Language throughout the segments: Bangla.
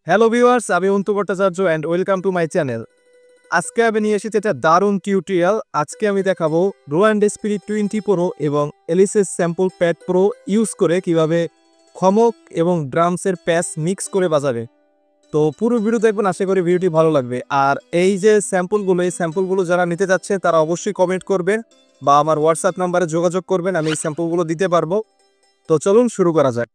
হ্যালো ভিউয়ার্স, আমি Antu Bhattacharya and welcome to my channel. আজকে আমি নিয়ে এসেছি একটা দারুণ টিউটোরিয়াল। আজকে আমি দেখাবো রোল্যান্ড স্পিরিট 20 প্রো এবং এলিসেস স্যাম্পল প্যাড প্রো ইউজ করে কিভাবে খমক এবং ড্রামসের প্যাচ মিক্স করে বাজাবে। তো পুরো ভিডিও দেখবেন, আশা করি ভিডিওটি ভালো লাগবে। আর এই যে স্যাম্পলগুলো যারা নিতে যাচ্ছে তারা অবশ্যই কমেন্ট করবেন বা আমার হোয়াটসঅ্যাপ নাম্বারে যোগাযোগ করবেন, আমি এই স্যাম্পলগুলো দিতে পারবো। তো চলুন শুরু করা যাক।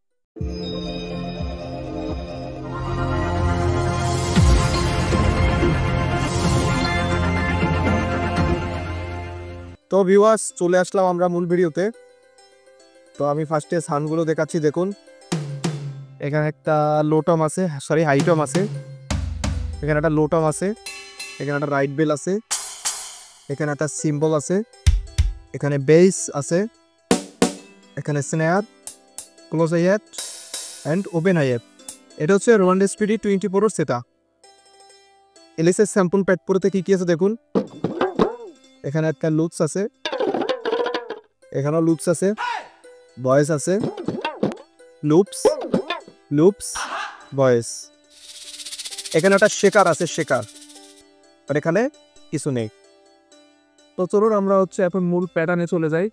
তো ভিউয়ার্স, চলে আসলাম আমরা মূল ভিডিওতে। তো আমি ফার্স্টে সাউন্ডগুলো দেখাচ্ছি, দেখুন। এখানে একটা লোটম আছে, সরি হাইটম আছে, এখানে একটা লোটম আছে, এখানে একটা রাইট বেল আছে, এখানে একটা সিম্বল আছে, এখানে বেস আছে, এখানে স্নেয়ার, ক্লোজ হাইহ্যাট অ্যান্ড ওপেন হাইহ্যাট। এটা হচ্ছে রোল্যান্ড স্পিরিট 20 প্রোর সেটা। এলিসেস স্যাম্পল প্যাড প্রোতে কি আছে দেখুন। এখানে একটা লুপস আছে, এখানেও লুপস আছে, ভয়েস আছে, লুপস লুপস ভয়েস। এখানে একটা শেকার আছে, শেকার, আর এখানে কিছু নেই। তো চলুন আমরা এখন মূল প্যাটার্নে চলে যাই।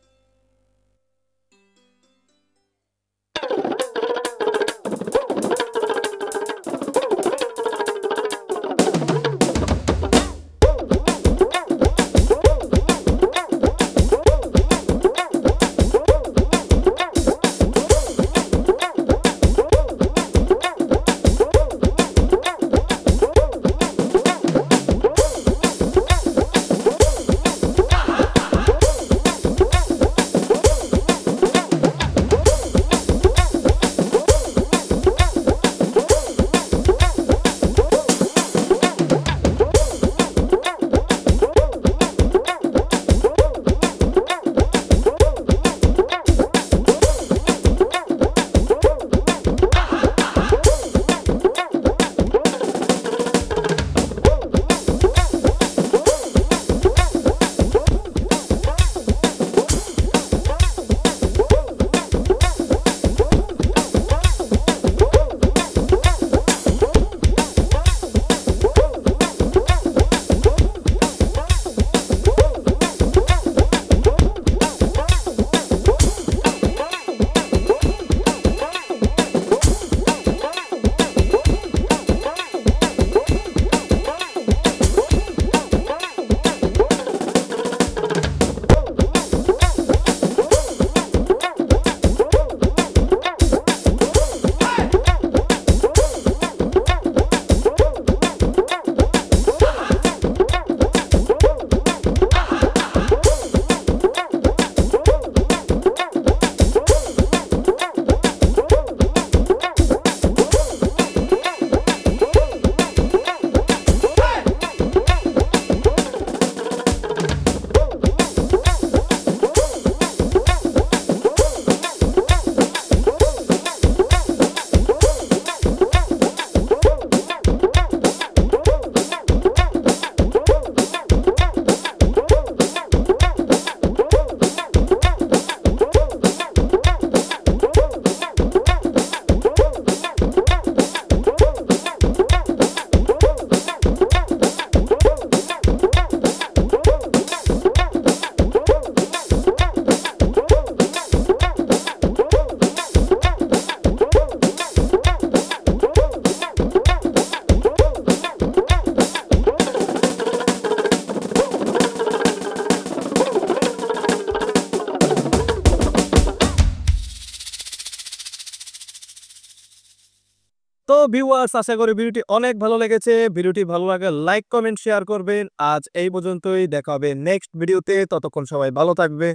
তো ভিউয়ার্স, আশা করি ভিডিওটি অনেক ভালো লেগেছে। ভিডিওটি ভালো লাগলে লাইক, কমেন্ট, শেয়ার করবেন। আজ এই পর্যন্তই, দেখা হবে নেক্সট ভিডিওতে। ততক্ষণ সবাই ভালো থাকবে,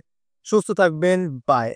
সুস্থ থাকবেন। বাই।